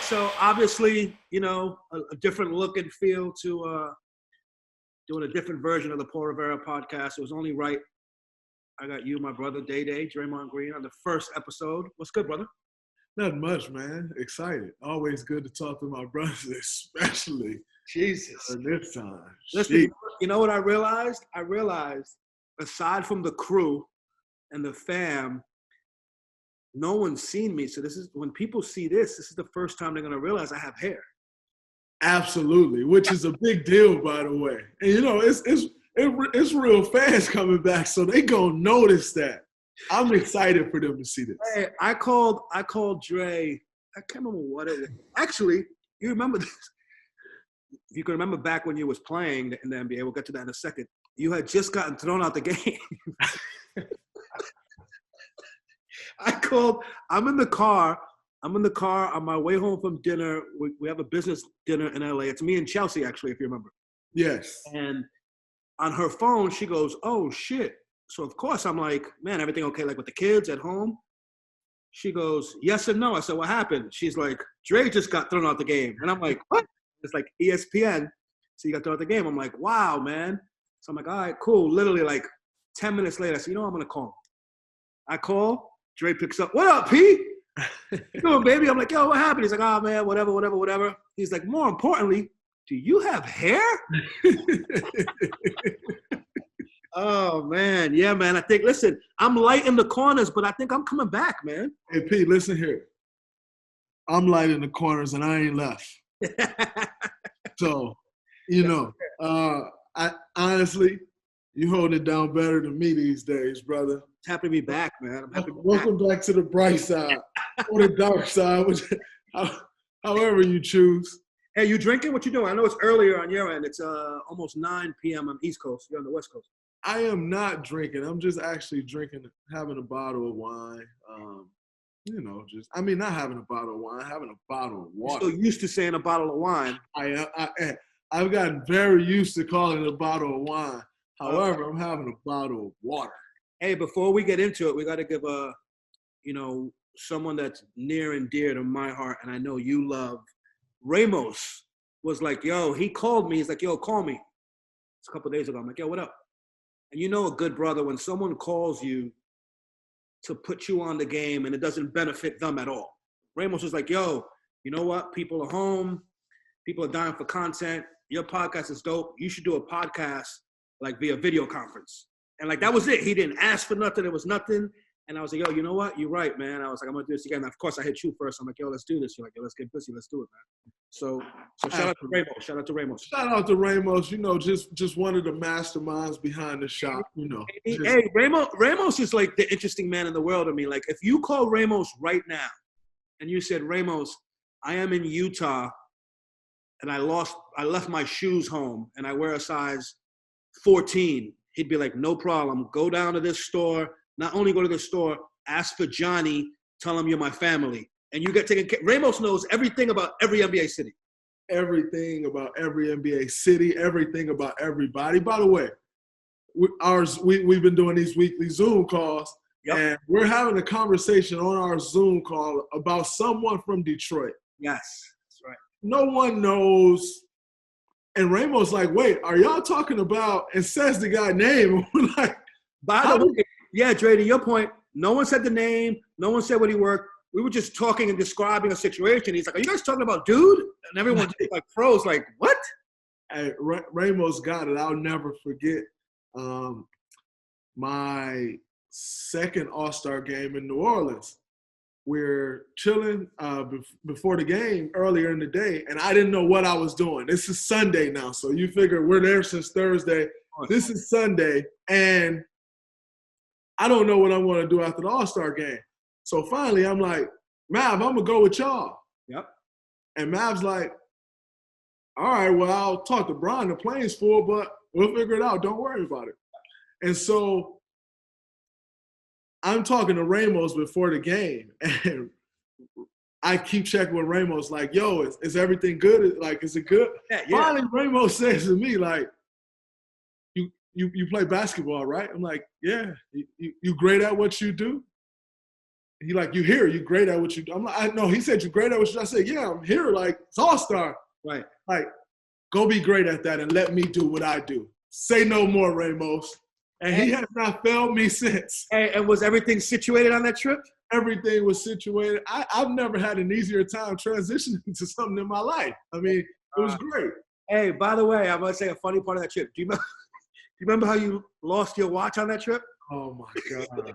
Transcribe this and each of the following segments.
So obviously, a different look and feel to doing a different version of the Paul Rivera podcast. It was only right. I got you, my brother, Day Draymond Green, on the first episode. What's good, brother? Not much, man. Excited. Always good to talk to my brothers, especially Jesus. This time. Listen, you know what I realized? I realized, aside from the crew and the fam, no one's seen me. So this is when people see this is the first time they're gonna realize I have hair. Absolutely, which is a big deal, by the way. And it's real fans coming back, so they gonna notice that. I'm excited for them to see this. Hey, I called Dre. I can't remember what it was. Actually, you remember this? You can remember back when you was playing in the NBA. We'll get to that in a second. You had just gotten thrown out the game. I'm in the car on my way home from dinner. We have a business dinner in LA. It's me and Chelsea, actually, if you remember. Yes. And on her phone, she goes, "Oh, shit." So, of course, I'm like, "Man, everything okay, like with the kids at home?" She goes, "Yes and no." I said, "What happened?" She's like, "Dre just got thrown out the game." And I'm like, "What?" It's like ESPN. So you got thrown out the game. I'm like, "Wow, man." So I'm like, "All right, cool." Literally like 10 minutes later, I said, I'm going to call him. I call. Dre picks up. "What up, P?" "You doing, baby?" I'm like, "Yo, what happened?" He's like, "Oh, man, whatever. He's like, "More importantly, do you have hair?" Oh, man. Yeah, man. I think, listen, I'm light in the corners, but I think I'm coming back, man. Hey, P, listen here. I'm light in the corners, and I ain't left. So, I honestly, you hold it down better than me these days, brother. It's happy to be back, man. I'm happy to be Welcome back to the bright side or the dark side, however you choose. Hey, you drinking? What you doing? I know it's earlier on your end. It's almost 9 p.m. on the East Coast. You're on the West Coast. I am not drinking. I'm just actually having a bottle of wine. Not having a bottle of wine, having a bottle of water. You're so used to saying a bottle of wine. I've gotten very used to calling it a bottle of wine. However, I'm having a bottle of water. Hey, before we get into it, we got to give someone that's near and dear to my heart, and I know you love. Ramos was like, "Yo," he called me. He's like, "Yo, call me." It's a couple of days ago. I'm like, "Yo, what up?" And a good brother, when someone calls you to put you on the game and it doesn't benefit them at all. Ramos was like, "Yo, you know what? People are home. People are dying for content. Your podcast is dope. You should do a podcast like via video conference." And like, that was it. He didn't ask for nothing. It was nothing. And I was like, "Yo, you know what? You're right, man." I was like, "I'm going to do this again." And of course, I hit you first. I'm like, "Yo, let's do this." You're like, "Yo, let's get busy. Let's do it, man." So shout out to Ramos. Shout out to Ramos. Shout out to Ramos. Just one of the masterminds behind the shop. Hey, Ramos is like the interesting man in the world to me. Like, if you call Ramos right now and you said, "Ramos, I am in Utah and I left my shoes home and I wear a size 14. He'd be like, "No problem. Go down to this store. Not only go to the store, ask for Johnny, tell him you're my family. And you get taken care." Ramos knows everything about every NBA city. Everything about every NBA city, everything about everybody. By the way, we've been doing these weekly Zoom calls, and we're having a conversation on our Zoom call about someone from Detroit. Yes, that's right. No one knows. And Ramos like, "Wait, are y'all talking about," and says the guy's name. And we're like, by the way, yeah, Dre, to your point, no one said the name. No one said what he worked. We were just talking and describing a situation. He's like, "Are you guys talking about dude?" And everyone just like froze, like, "What?" Hey, Ramos got it. I'll never forget my second All-Star game in New Orleans. We're chilling before the game earlier in the day, and I didn't know what I was doing. This is Sunday now, so you figure we're there since Thursday. This is Sunday, and I don't know what I'm going to do after the All-Star game. So finally, I'm like, "Mav, I'm going to go with y'all." Yep. And Mav's like, "All right, well, I'll talk to Brian. The plane's full, but we'll figure it out. Don't worry about it." And so I'm talking to Ramos before the game, and I keep checking with Ramos, like, "Yo, is everything good? Like, is it good?" Yeah. Finally, Ramos says to me, like, you play basketball, right?" I'm like, "Yeah." You great at what you do?" He like, you here? You great at what you do? I'm like, no. He said, you great at what you do? I said, yeah, I'm here. Like, it's All-Star. Right. Like, go be great at that and let me do what I do. Say no more, Ramos. And he has not failed me since. And was everything situated on that trip? Everything was situated. I've never had an easier time transitioning to something in my life. I mean, it was great. Hey, by the way, I'm going to say a funny part of that trip. Do you remember how you lost your watch on that trip? Oh, my God.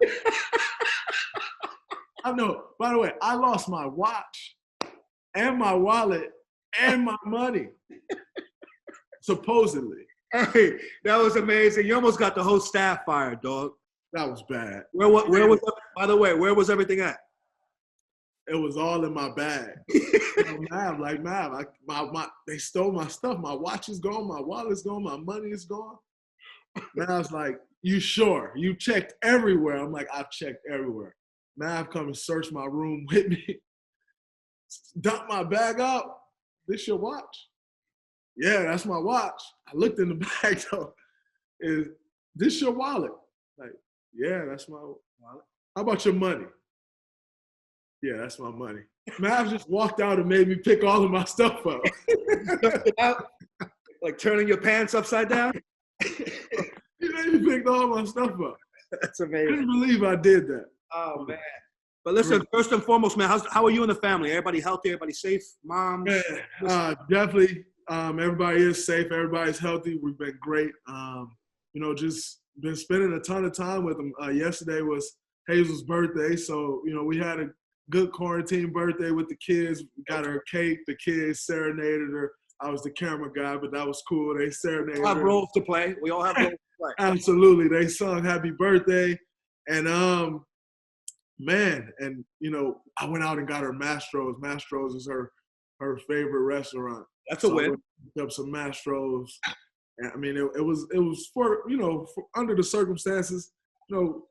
I know. By the way, I lost my watch and my wallet and my money, supposedly. Hey, that was amazing. You almost got the whole staff fired, dog. That was bad. Where was? By the way, where was everything at? It was all in my bag. Mav, they stole my stuff. My watch is gone. My wallet's gone. My money is gone. Mav's like, you sure? You checked everywhere. I'm like, I've checked everywhere. Mav come and search my room with me. Dump my bag out. This your watch? Yeah, that's my watch. I looked in the bag though. Is this your wallet? Like, yeah, that's my wallet. How about your money? Yeah, that's my money. Mav just walked out and made me pick all of my stuff up. Like turning your pants upside down? He made me pick all my stuff up. That's amazing. I couldn't believe I did that. Oh, man. But listen, first and foremost, man, how are you and the family? Everybody healthy? Everybody safe? Mom? Definitely. Everybody is safe. Everybody's healthy. We've been great. Just been spending a ton of time with them. Yesterday was Hazel's birthday, so, we had a good quarantine birthday with the kids. We got her cake. The kids serenaded her. I was the camera guy, but that was cool. They serenaded her. We all have roles to play. Absolutely. They sung happy birthday. And, I went out and got her Mastro's. Mastro's is her favorite restaurant. That's a win. I picked up some Mastro's. And, I mean, it was for under the circumstances,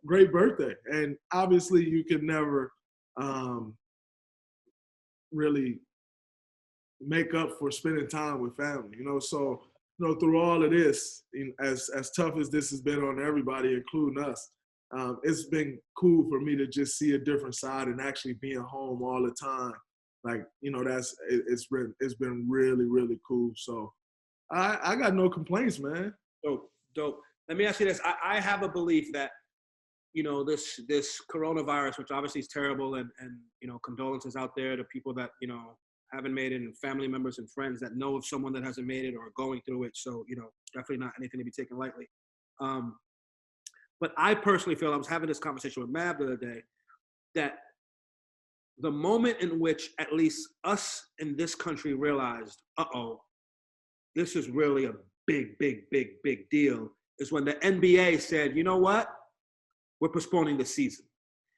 great birthday. And obviously you could never really make up for spending time with family, So, through all of this, as tough as this has been on everybody, including us, it's been cool for me to just see a different side and actually being home all the time. Like, it's been really, really cool. So I got no complaints, man. Dope. Let me ask you this. I have a belief that, this coronavirus, which obviously is terrible, and condolences out there to people that, haven't made it, and family members and friends that know of someone that hasn't made it or are going through it. So, definitely not anything to be taken lightly. But I personally feel, I was having this conversation with Mav the other day, that the moment in which at least us in this country realized, this is really a big, big, big, big deal, is when the NBA said, you know what? We're postponing the season.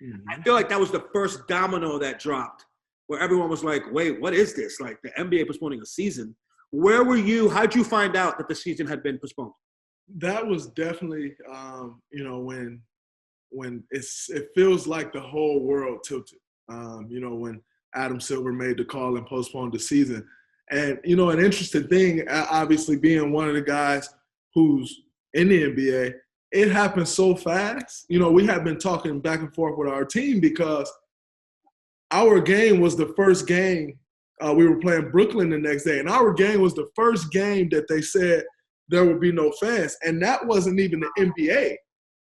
Mm-hmm. I feel like that was the first domino that dropped, where everyone was like, wait, what is this? Like, the NBA postponing a season. Where were you? How'd you find out that the season had been postponed? That was definitely, when it feels like the whole world tilted. When Adam Silver made the call and postponed the season. And, an interesting thing, obviously being one of the guys who's in the NBA, it happened so fast. We have been talking back and forth with our team because our game was the first game. We were playing Brooklyn the next day, and our game was the first game that they said there would be no fans. And that wasn't even the NBA.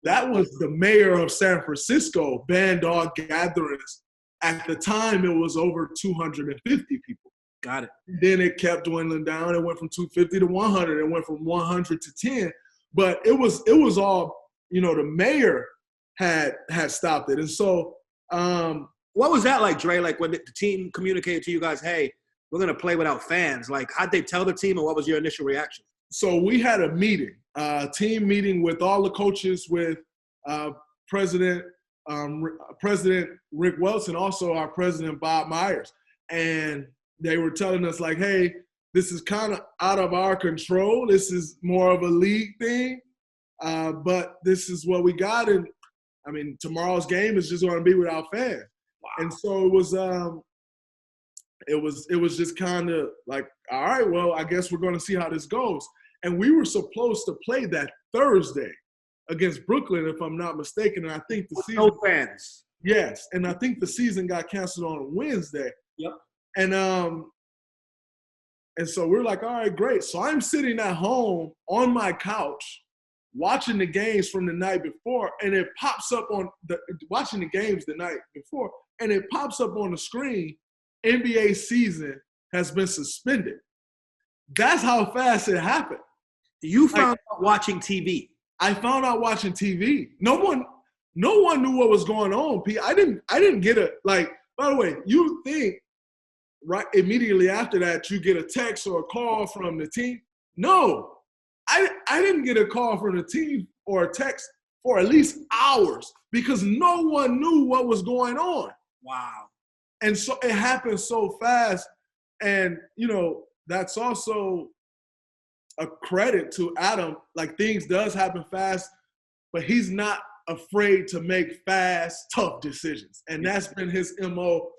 That was the mayor of San Francisco banned all gatherings. At the time, it was over 250 people. Got it. Then it kept dwindling down. It went from 250 to 100. It went from 100 to 10. But it was all, the mayor had stopped it. And so what was that like, Dre? Like when the team communicated to you guys, hey, we're going to play without fans. Like, how'd they tell the team, and what was your initial reaction? So we had a meeting, team meeting with all the coaches, with President Rick Welts, and also our president, Bob Myers. And they were telling us, like, hey, this is kind of out of our control. This is more of a league thing, but this is what we got. And, I mean, tomorrow's game is just going to be without fans. Wow. And so it was just kind of like, all right, well, I guess we're going to see how this goes. And we were supposed to play that Thursday against Brooklyn, if I'm not mistaken. And I think the season, no fans. Yes, and I think the season got canceled on a Wednesday. Yep. And so we're like, all right, great. So I'm sitting at home on my couch watching the games from the night before, and it pops up watching the games the night before, and it pops up on the screen, NBA season has been suspended. That's how fast it happened. You found out watching TV. I found out watching TV. No one knew what was going on, P. I didn't get by the way, you think right immediately after that you get a text or a call from the team. No, I didn't get a call from the team or a text for at least hours because no one knew what was going on. Wow. And so it happened so fast. And, that's also a credit to Adam. Like, things does happen fast, but he's not afraid to make fast, tough decisions. And that's been his MO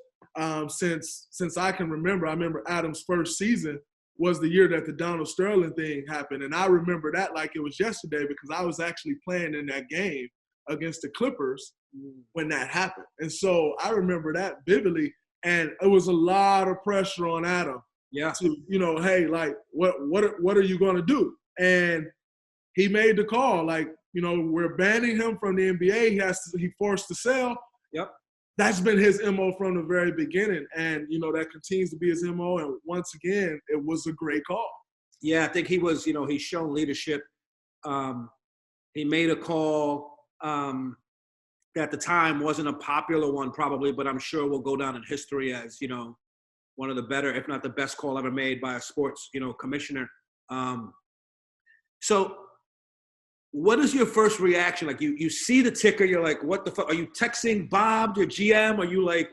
since I can remember. I remember Adam's first season was the year that the Donald Sterling thing happened. And I remember that like it was yesterday because I was actually playing in that game against the Clippers when that happened. And so I remember that vividly. And it was a lot of pressure on Adam to, hey, like, what are you going to do? And he made the call, like, we're banning him from the NBA. He forced to sell. Yep. That's been his MO from the very beginning. And, that continues to be his MO. And once again, it was a great call. Yeah, I think he was, he's shown leadership. He made a call that at the time wasn't a popular one probably, but I'm sure will go down in history as, one of the better, if not the best call ever made by a sports, commissioner. So what is your first reaction? Like you see the ticker, you're like, what the fuck? Are you texting Bob, your GM? Are you like,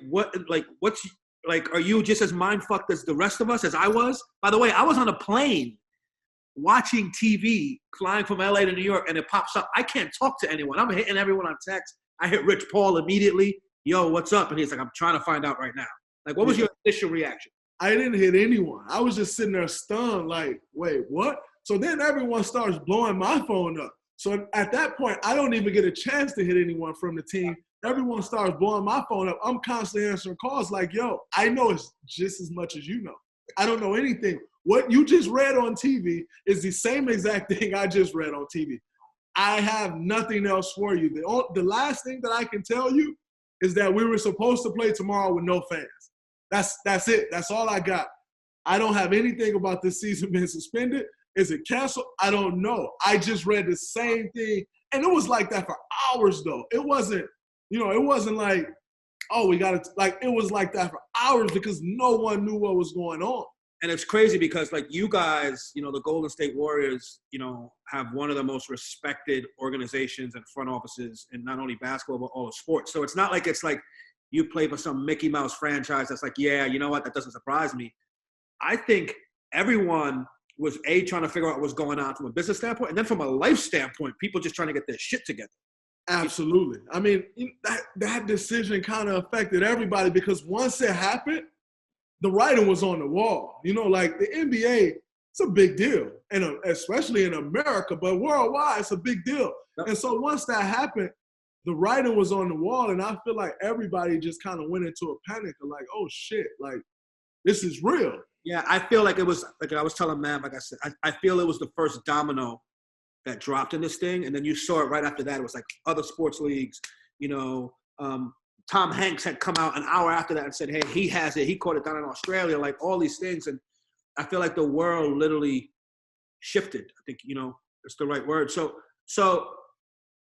are you just as mind fucked as the rest of us, as I was? By the way, I was on a plane watching TV, flying from LA to New York, and it pops up. I can't talk to anyone. I'm hitting everyone on text. I hit Rich Paul immediately. Yo, what's up? And he's like, I'm trying to find out right now. Like, what was your initial reaction? I didn't hit anyone. I was just sitting there stunned, like, wait, what? So then everyone starts blowing my phone up. So at that point, I don't even get a chance to hit anyone from the team. Everyone starts blowing my phone up. I'm constantly answering calls like, yo, I know it's just as much as you know. I don't know anything. What you just read on TV is the same exact thing I just read on TV. I have nothing else for you. The last thing that I can tell you is that we were supposed to play tomorrow with no fans. That's it. That's all I got. I don't have anything about this season being suspended. Is it canceled? I don't know. I just read the same thing. And it was like that for hours, though. It wasn't, it wasn't like, oh, we got to, like, it was like that for hours because no one knew what was going on. And it's crazy because, like, you guys, the Golden State Warriors, have one of the most respected organizations and front offices in not only basketball, but all of sports. So it's not like it's like you play for some Mickey Mouse franchise that's like, yeah, you know what, that doesn't surprise me. I think everyone was, trying to figure out what's going on from a business standpoint, and then from a life standpoint, people just trying to get their shit together. Absolutely. I mean, that decision kind of affected everybody because once it happened, the writing was on the wall. Like the NBA, it's a big deal, and especially in America, but worldwide, it's a big deal. Yep. And so once that happened, the writing was on the wall, and I feel like everybody just kind of went into a panic of like, oh shit, like this is real. Yeah, I feel like it was, like I was telling Matt, like I said, I feel it was the first domino that dropped in this thing, and then you saw it right after that. It was like other sports leagues, Tom Hanks had come out an hour after that and said, hey, he has it. He caught it down in Australia, like all these things. And I feel like the world literally shifted. I think, it's the right word. So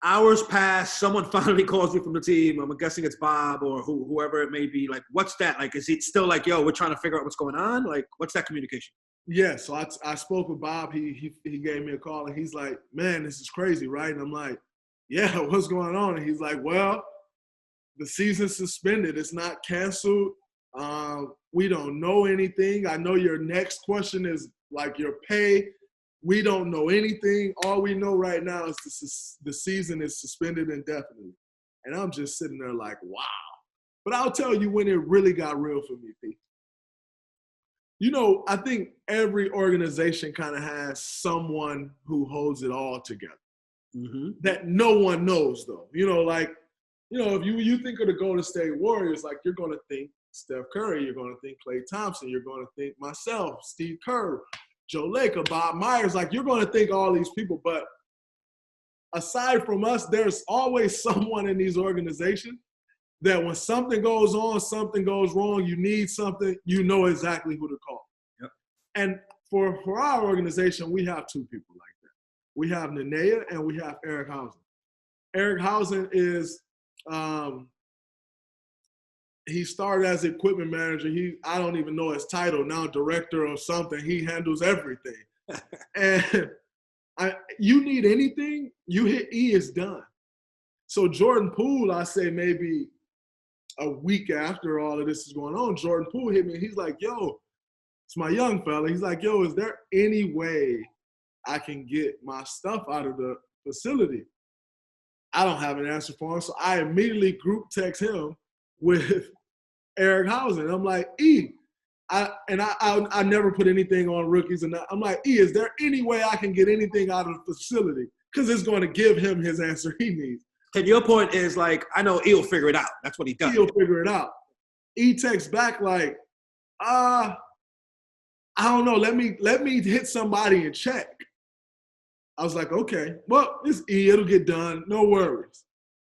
hours pass. Someone finally calls me from the team. I'm guessing it's Bob or whoever it may be. Like, what's that? Like, is it still like, yo, we're trying to figure out what's going on? Like, what's that communication? Yeah, so I spoke with Bob. He gave me a call, and he's like, man, this is crazy, right? And I'm like, yeah, what's going on? And he's like, well, the season's suspended. It's not canceled. We don't know anything. I know your next question is like your pay. We don't know anything. All we know right now is the season is suspended indefinitely. And I'm just sitting there like, wow. But I'll tell you when it really got real for me, Pete. I think every organization kind of has someone who holds it all together. Mm-hmm. That no one knows, though. Like if you think of the Golden State Warriors, like you're going to think Steph Curry, you're going to think Klay Thompson, you're going to think myself, Steve Kerr, Joe Lacob, Bob Myers, like you're going to think all these people. But aside from us, there's always someone in these organizations that when something goes on, something goes wrong, you need something, you know exactly who to call. Yep. And for our organization, we have two people like that. We have Nenea and we have Eric Hausen. Eric Hausen is he started as equipment manager. I don't even know his title now, director of something. He handles everything. And you need anything, you hit E, it's done. So Jordan Poole, I say maybe a week after all of this is going on, Jordan Poole hit me and he's like, yo, it's my young fella. He's like, yo, is there any way I can get my stuff out of the facility? I don't have an answer for him. So I immediately group text him with Eric Hausen. I'm like, E, I never put anything on rookies. And I'm like, E, is there any way I can get anything out of the facility? Because it's going to give him his answer he needs. And your point is like, I know E will figure it out. That's what he does. He'll figure it out. E texts back like, I don't know. Let me hit somebody and check. I was like, okay, well, it's E. It'll get done. No worries.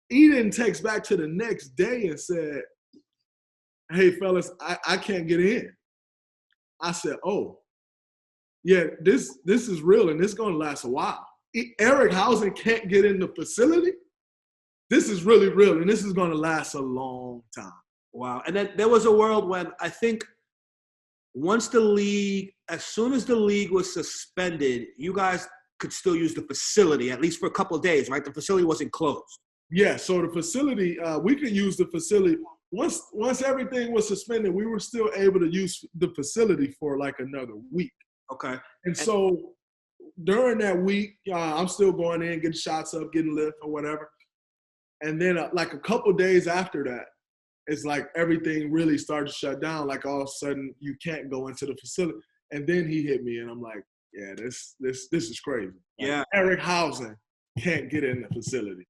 E didn't text back to the next day and said, hey, fellas, I can't get in. I said, oh, yeah, this is real and it's going to last a while. Eric Hausen can't get in the facility? This is really real and this is going to last a long time. Wow. And then there was a world when I think as soon as the league was suspended, you guys could still use the facility, at least for a couple of days, right? The facility wasn't closed. Yeah, so the facility, we could use the facility. Once everything was suspended, we were still able to use the facility for like another week. Okay. And so during that week, I'm still going in, getting shots up, getting lift or whatever. And then like a couple days after that, it's like everything really started to shut down. Like all of a sudden you can't go into the facility. And then he hit me and I'm like, yeah, this is crazy. Like, yeah. Eric Hausen can't get in the facility.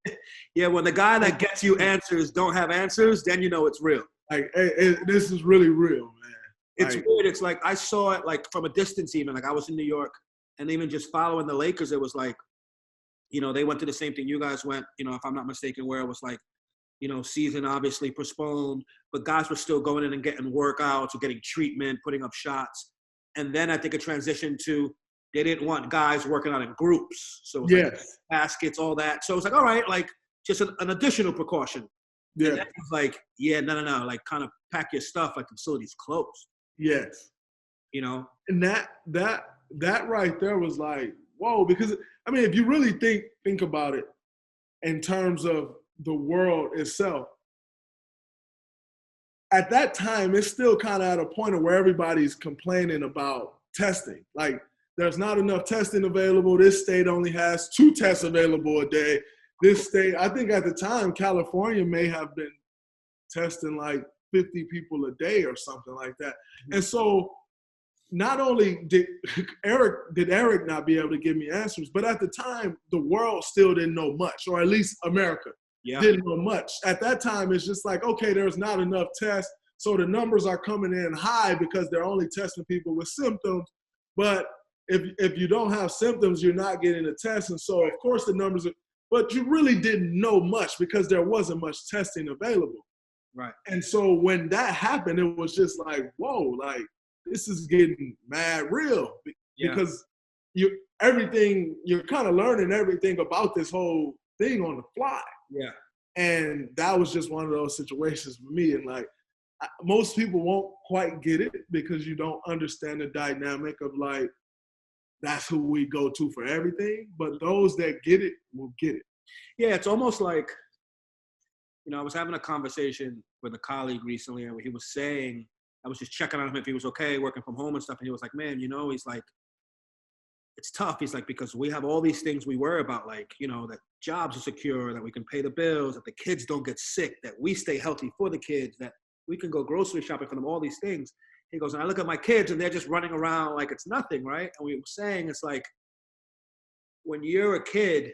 Yeah, when the guy that gets you answers don't have answers, then you know it's real. Like, this is really real, man. It's weird. It's like I saw it like from a distance even. Like I was in New York and even just following the Lakers, it was like, they went to the same thing you guys went, if I'm not mistaken, where it was like, season obviously postponed, but guys were still going in and getting workouts or getting treatment, putting up shots. And then I think it transitioned to they didn't want guys working out in groups. So it was like baskets, all that. So it was like, all right, like just an additional precaution. Yeah. And it was like, yeah, no. Like kind of pack your stuff like the facility's closed. Yes. And that right there was like, whoa, because I mean, if you really think about it in terms of the world itself, at that time, it's still kind of at a point of where everybody's complaining about testing. Like, there's not enough testing available. This state only has 2 tests available a day. This state, I think at the time, California may have been testing like 50 people a day or something like that. And so not only did Eric not be able to give me answers, but at the time, the world still didn't know much, or at least America didn't know much. At that time, it's just like, okay, there's not enough tests, so the numbers are coming in high because they're only testing people with symptoms. But if you don't have symptoms, you're not getting a test. And so, of course, the numbers are – but you really didn't know much because there wasn't much testing available. Right. And so when that happened, it was just like, whoa, like, this is getting mad real because you're kind of learning everything about this whole thing on the fly. Yeah. And that was just one of those situations for me. And like, most people won't quite get it because you don't understand the dynamic of like, that's who we go to for everything. But those that get it will get it. Yeah. It's almost like, I was having a conversation with a colleague recently and he was saying, I was just checking on him if he was okay, working from home and stuff. And he was like, man, he's like, it's tough. He's like, because we have all these things we worry about, like, that jobs are secure, that we can pay the bills, that the kids don't get sick, that we stay healthy for the kids, that we can go grocery shopping for them, all these things. He goes, and I look at my kids and they're just running around like it's nothing, right? And we were saying it's like, when you're a kid and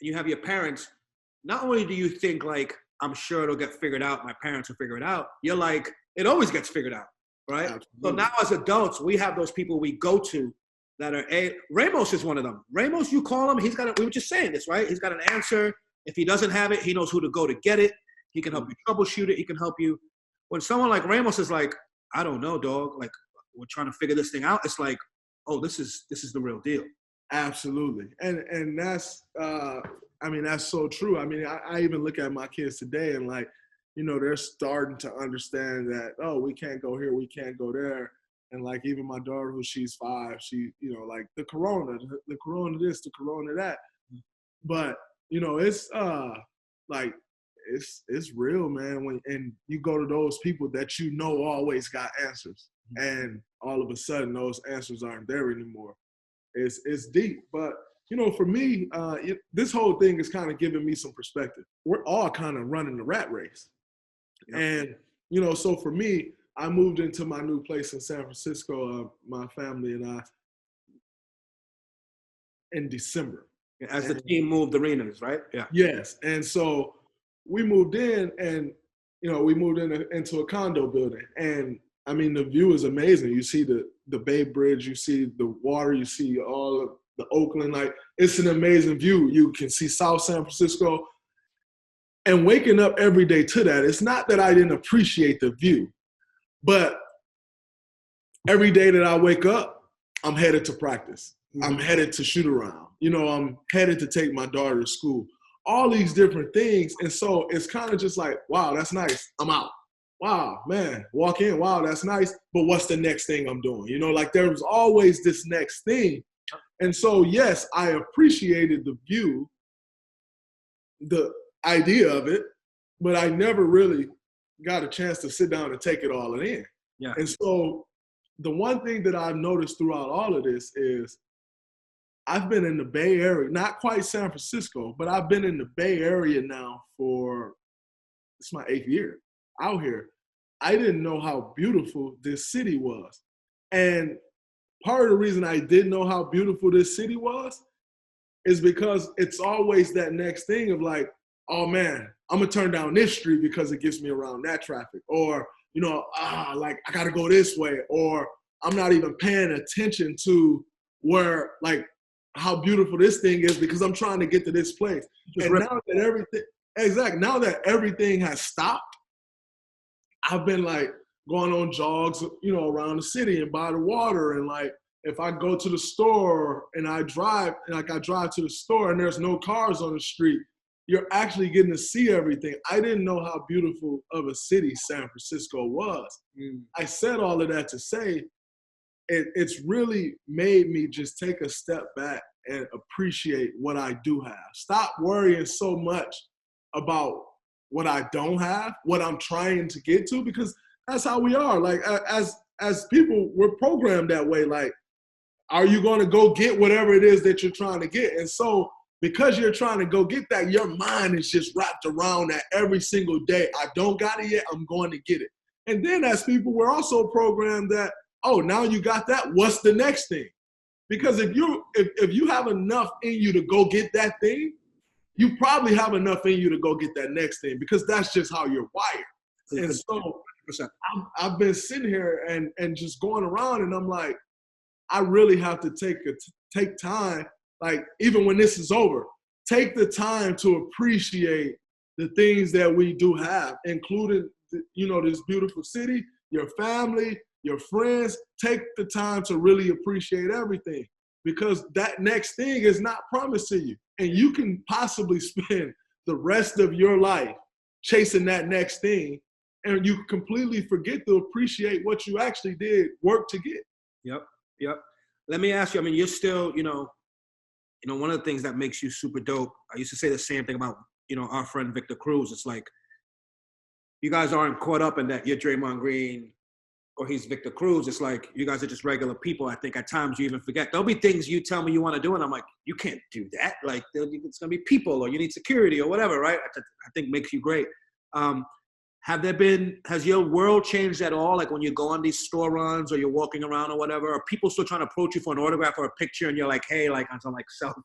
you have your parents, not only do you think like, I'm sure it'll get figured out. My parents will figure it out. You're like, it always gets figured out, right? Absolutely. So now as adults, we have those people we go to that are, Ramos is one of them. Ramos, you call him, we were just saying this, right? He's got an answer. If he doesn't have it, he knows who to go to get it. He can help you troubleshoot it. He can help you. When someone like Ramos is like, I don't know, dog. Like, we're trying to figure this thing out. It's like, oh, this is the real deal. Absolutely. And that's, that's so true. I mean, I even look at my kids today and like, they're starting to understand that, oh, we can't go here, we can't go there. And like even my daughter, who she's 5, she, like the corona this, the corona that. But, it's like, it's real, man. And you go to those people that always got answers, and all of a sudden those answers aren't there anymore. It's deep, but for me, this whole thing is kind of giving me some perspective. We're all kind of running the rat race, and so for me, I moved into my new place in San Francisco. My family and I in December. As the team moved arenas, right? Yeah. Yes, and so we moved in, and we moved into a condo building, and I mean the view is amazing. You see the Bay Bridge, you see the water, you see all of the Oakland. Like, it's an amazing view. You can see South San Francisco, and waking up every day to that. It's not that I didn't appreciate the view, but every day that I wake up, I'm headed to practice. Mm-hmm. I'm headed to shoot around. I'm headed to take my daughter to school. All these different things. And so it's kind of just like, wow, that's nice. I'm out. Wow, man, walk in. Wow, that's nice. But what's the next thing I'm doing? Like there was always this next thing. And so, yes, I appreciated the view, the idea of it, but I never really got a chance to sit down and take it all in. Yeah. And so the one thing that I've noticed throughout all of this is I've been in the Bay Area, not quite San Francisco, but I've been in the Bay Area now it's my 8th year out here. I didn't know how beautiful this city was. And part of the reason I didn't know how beautiful this city was is because it's always that next thing of like, oh man, I'm gonna turn down this street because it gets me around that traffic. Or, like I gotta go this way. Or I'm not even paying attention to where, like, how beautiful this thing is because I'm trying to get to this place. And now that everything has stopped, I've been like going on jogs, around the city and by the water. And like, if I go to the store and I drive to the store and there's no cars on the street, you're actually getting to see everything. I didn't know how beautiful of a city San Francisco was. I said all of that to say, it's really made me just take a step back and appreciate what I do have. Stop worrying so much about what I don't have, what I'm trying to get to, because that's how we are. Like, as people, we're programmed that way. Like, are you going to go get whatever it is that you're trying to get? And so because you're trying to go get that, your mind is just wrapped around that every single day. I don't got it yet, I'm going to get it. And then as people, we're also programmed that, oh, now you got that, what's the next thing? Because if you have enough in you to go get that thing, you probably have enough in you to go get that next thing, because that's just how you're wired. And so I've been sitting here and just going around, and I'm like, I really have to take time, like even when this is over, take the time to appreciate the things that we do have, including, this beautiful city, your family, your friends. Take the time to really appreciate everything, because that next thing is not promised to you. And you can possibly spend the rest of your life chasing that next thing, and you completely forget to appreciate what you actually did work to get. Yep. Let me ask you, I mean, you're still, one of the things that makes you super dope, I used to say the same thing about, our friend Victor Cruz. It's like, you guys aren't caught up in that you're Draymond Green or he's Victor Cruz. It's like, you guys are just regular people. I think at times you even forget. There'll be things you tell me you want to do, and I'm like, you can't do that. Like, it's going to be people, or you need security or whatever, right? I think makes you great. Has your world changed at all? Like when you go on these store runs or you're walking around or whatever, are people still trying to approach you for an autograph or a picture, and you're like, hey, like on some like self,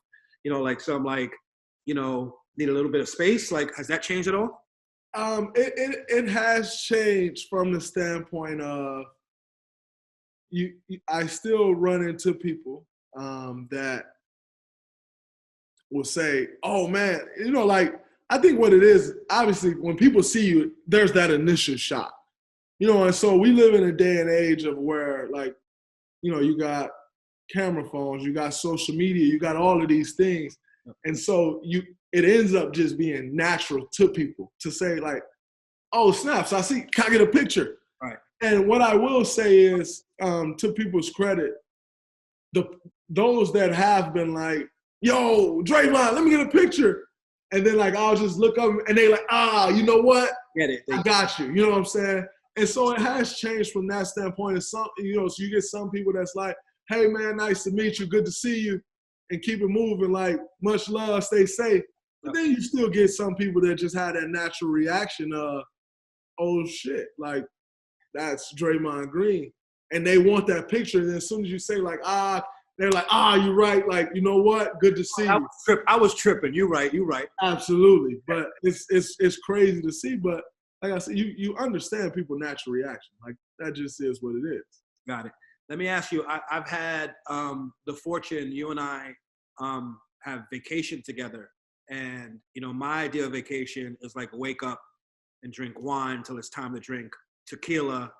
need a little bit of space? Like, has that changed at all? It has changed from the standpoint of I still run into people that will say, "Oh man, like I think what it is. Obviously, when people see you, there's that initial shock, and so we live in a day and age of where, like, you got camera phones, you got social media, you got all of these things, and so it ends up just being natural to people to say like, "Oh, snaps! I see. Can I get a picture?" Right. And what I will say is, to people's credit, those that have been like, "Yo, Draymond, let me get a picture," and then like I'll just look up and they like, you know what? Get it? I got you. You know what I'm saying? And so it has changed from that standpoint. And so you get some people that's like, "Hey man, nice to meet you, good to see you," and keep it moving. Like, much love, stay safe. But then you still get some people that just had that natural reaction of, "Oh shit, like that's Draymond Green," and they want that picture. And then as soon as you say like, they're like, "You're right. Like, you know what? Good to see you." I was tripping. You're right. Absolutely. But it's crazy to see. But like I said, you understand people's natural reaction. Like, that just is what it is. Got it. Let me ask you, I've had the fortune, you and I have vacation together. And, my idea of vacation is like wake up and drink wine till it's time to drink tequila.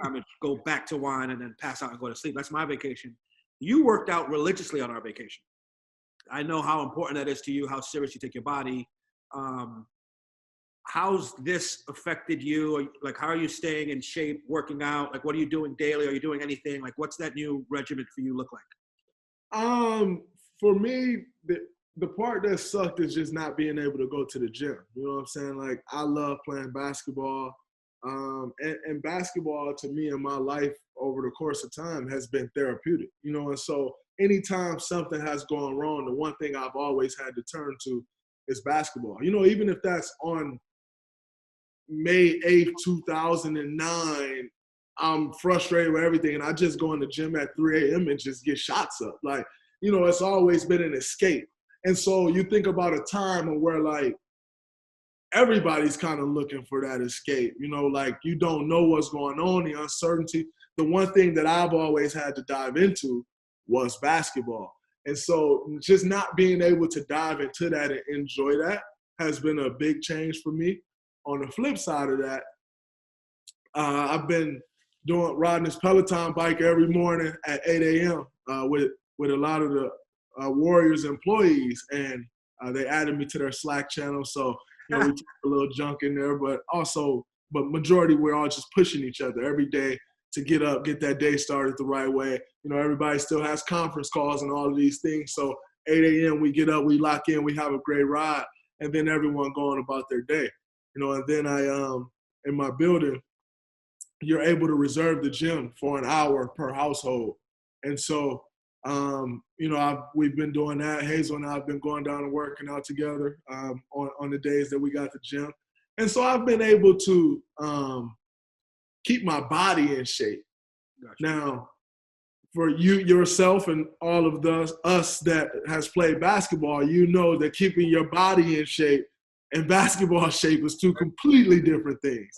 I'm going to go back to wine and then pass out and go to sleep. That's my vacation. You worked out religiously on our vacation. I know how important that is to you, how serious you take your body. How's this affected you? Or, like, how are you staying in shape, working out? Like, what are you doing daily? Are you doing anything? Like, what's that new regimen for you look like? For me, the part that sucked is just not being able to go to the gym. You know what I'm saying? Like, I love playing basketball. And basketball to me in my life over the course of time has been therapeutic, and so anytime something has gone wrong, the one thing I've always had to turn to is basketball. Even if that's on May 8th, 2009, I'm frustrated with everything, and I just go in the gym at 3 a.m. and just get shots up. Like, it's always been an escape. And so you think about a time where, like, everybody's kind of looking for that escape, like you don't know what's going on, the uncertainty. The one thing that I've always had to dive into was basketball. And so just not being able to dive into that and enjoy that has been a big change for me. On the flip side of that, I've been riding this Peloton bike every morning at 8 a.m. With a lot of the Warriors employees, and they added me to their Slack channel. So, we take a little junk in there, but majority, we're all just pushing each other every day to get up, get that day started the right way. Everybody still has conference calls and all of these things. So 8 a.m. we get up, we lock in, we have a great ride, and then everyone going about their day. And then in my building, you're able to reserve the gym for an hour per household. And so, we've been doing that. Hazel and I have been going down and working out together on the days that we got the gym. And so I've been able to keep my body in shape. Gotcha. Now, for you, yourself, and all of us that has played basketball, that keeping your body in shape and basketball shape is two completely different things.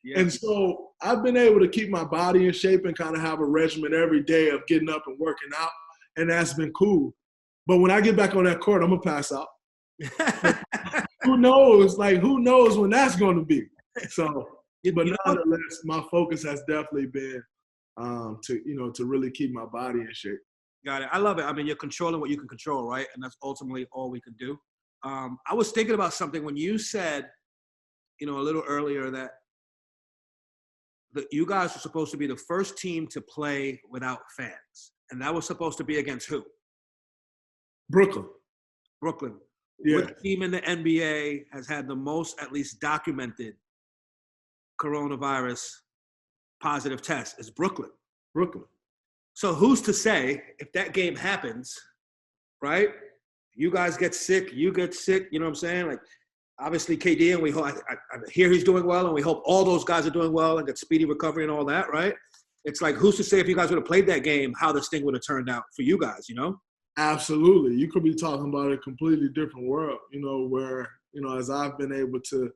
Yeah. And so I've been able to keep my body in shape and kind of have a regimen every day of getting up and working out. And that's been cool. But when I get back on that court, I'm going to pass out. Who knows when that's going to be. So, but nonetheless, my focus has definitely been to really keep my body in shape. Got it. I love it. I mean, you're controlling what you can control, right? And that's ultimately all we can do. I was thinking about something when you said, a little earlier that you guys were supposed to be the first team to play without fans. And that was supposed to be against who? Brooklyn. Yeah. What team in the NBA has had the most, at least documented, coronavirus positive tests? Is Brooklyn. So who's to say if that game happens, right? You guys get sick, you get sick, you know what I'm saying? Like, obviously KD, and we hope, I hear he's doing well, and we hope all those guys are doing well and get speedy recovery and all that, right? It's like, who's to say if you guys would have played that game, how this thing would have turned out for you guys, Absolutely. You could be talking about a completely different world, where, as I've been able to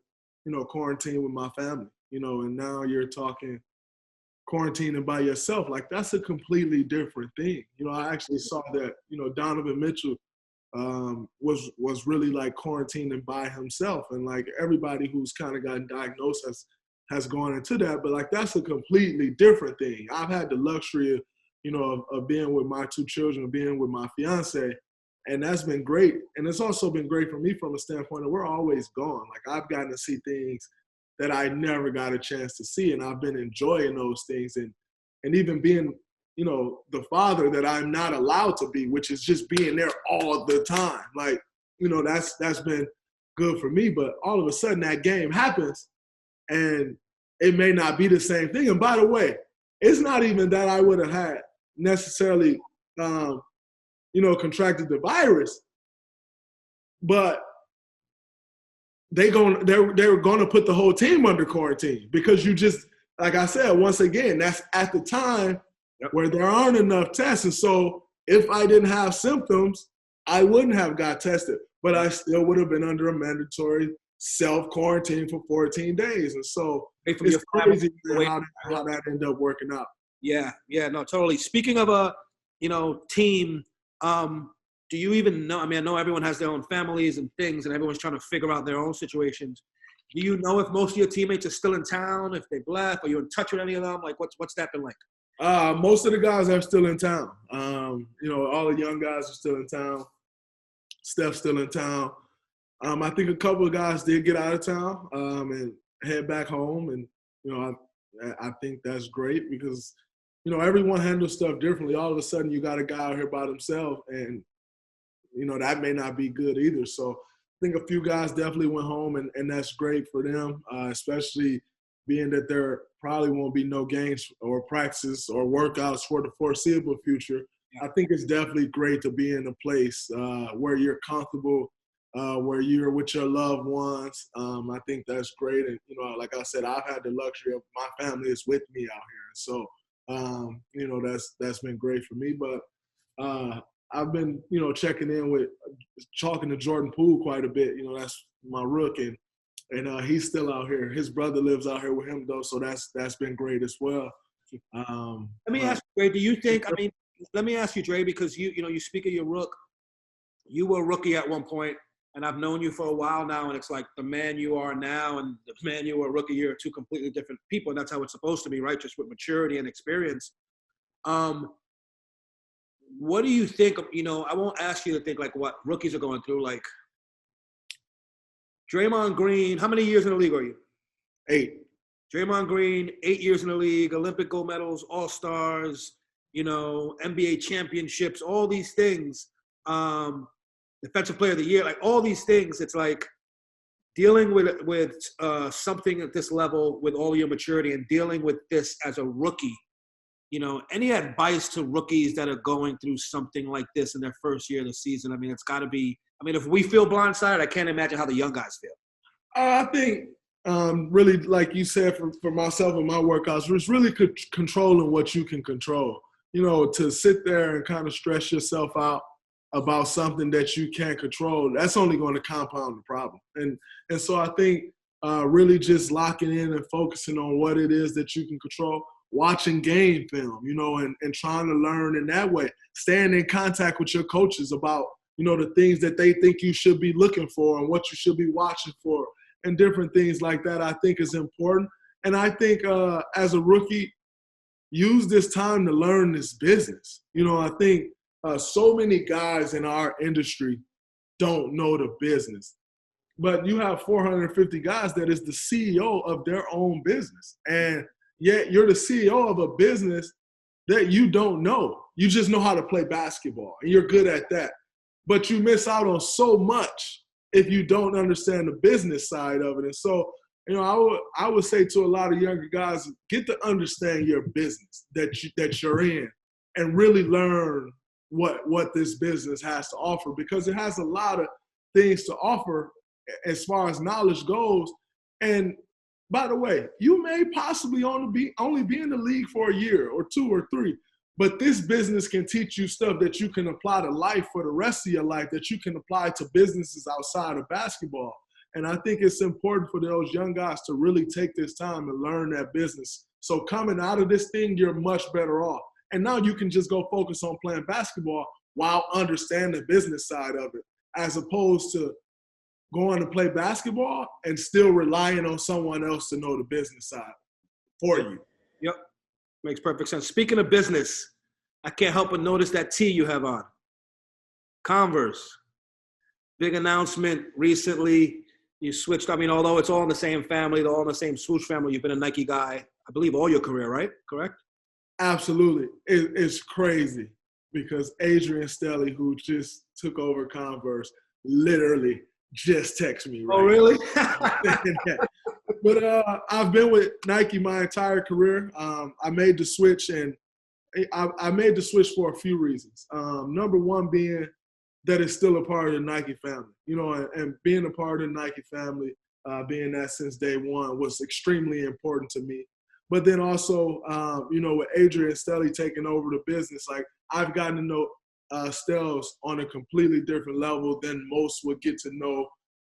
quarantine with my family, and now you're talking quarantining by yourself. Like, that's a completely different thing. I actually saw that, Donovan Mitchell was really like quarantining by himself, and like everybody who's kind of gotten diagnosed has gone into that, but like that's a completely different thing. I've had the luxury of being with my two children, of being with my fiance, and that's been great. And it's also been great for me from a standpoint of we're always gone. Like, I've gotten to see things that I never got a chance to see, and I've been enjoying those things, and even being the father that I'm not allowed to be, which is just being there all the time. Like, that's been good for me. But all of a sudden that game happens and it may not be the same thing. And by the way, it's not even that I would have had necessarily, contracted the virus, but they're going to put the whole team under quarantine because you just, like I said, once again, that's at the time where there aren't enough tests. And so if I didn't have symptoms, I wouldn't have got tested, but I still would have been under a mandatory self-quarantine for 14 days. And so it's crazy how that ended up working out. Yeah, no, totally. Speaking of a, team, do you even know, I know everyone has their own families and things and everyone's trying to figure out their own situations. Do you know if most of your teammates are still in town, if they've left, are you in touch with any of them? Like, what's that been like? Most of the guys are still in town. All the young guys are still in town. Steph's still in town. I think a couple of guys did get out of town and head back home. And, I think that's great because, everyone handles stuff differently. All of a sudden you got a guy out here by himself and, that may not be good either. So I think a few guys definitely went home and that's great for them, especially being that there probably won't be no games or practices or workouts for the foreseeable future. I think it's definitely great to be in a place where you're comfortable, where you're with your loved ones. I think that's great. And, like I said, I've had the luxury of my family is with me out here. So, that's been great for me. But I've been, checking in with, talking to Jordan Poole quite a bit. That's my rook. And he's still out here. His brother lives out here with him, though, so that's been great as well. Let me ask you, Dre, do you think, let me ask you, Dre, because you speak of your rook. You were a rookie at one point, and I've known you for a while now, and it's like the man you are now and the man you were a rookie, you're two completely different people, and that's how it's supposed to be, right? Just with maturity and experience. What do you think of, I won't ask you to think like what rookies are going through, like Draymond Green, how many years in the league are you? 8. Draymond Green, 8 years in the league, Olympic gold medals, All-Stars, NBA championships, all these things, defensive player of the year, like all these things. It's like dealing with something at this level with all your maturity and dealing with this as a rookie. Any advice to rookies that are going through something like this in their first year of the season? It's got to be, if we feel blindsided, I can't imagine how the young guys feel. I think really, like you said, for myself and my workouts, it's really controlling what you can control. To sit there and kind of stress yourself out about something that you can't control, that's only going to compound the problem. And so I think really just locking in and focusing on what it is that you can control, watching game film, and trying to learn in that way, staying in contact with your coaches about, the things that they think you should be looking for and what you should be watching for and different things like that, I think is important. And I think as a rookie, use this time to learn this business. I think so many guys in our industry don't know the business. But you have 450 guys that is the CEO of their own business. And yet you're the CEO of a business that you don't know. You just know how to play basketball, and you're good at that. But you miss out on so much if you don't understand the business side of it. And so, I would say to a lot of younger guys, get to understand your business that you're in and really learn what this business has to offer, because it has a lot of things to offer as far as knowledge goes. And by the way, you may possibly only be in the league for a year or 2 or 3, but this business can teach you stuff that you can apply to life for the rest of your life, that you can apply to businesses outside of basketball. And I think it's important for those young guys to really take this time and learn that business. So coming out of this thing, you're much better off. And now you can just go focus on playing basketball while understanding the business side of it, as opposed to going to play basketball and still relying on someone else to know the business side for you. Yep. Makes perfect sense. Speaking of business, I can't help but notice that tee you have on. Converse. Big announcement recently. You switched. I mean, although it's all in the same family, they're all in the same swoosh family, you've been a Nike guy, I believe, all your career, right? Correct? Absolutely. It's crazy because Adrian Stelly, who just took over Converse, literally just texted me. Right? Oh, really? But I've been with Nike my entire career. I made the switch, and I made the switch for a few reasons. Number one being that it's still a part of the Nike family, and being a part of the Nike family, being that since day one was extremely important to me. But then also, with Adrian Stelly taking over the business, like I've gotten to know Stells on a completely different level than most would get to know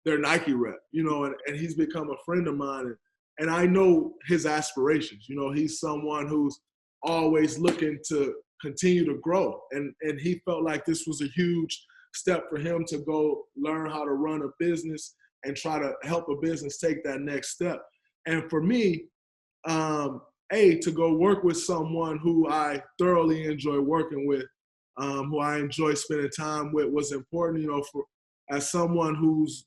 their Nike rep, and he's become a friend of mine. And I know his aspirations. He's someone who's always looking to continue to grow. And he felt like this was a huge step for him to go learn how to run a business and try to help a business take that next step. And for me, to go work with someone who I thoroughly enjoy working with, who I enjoy spending time with, was important, as someone who's,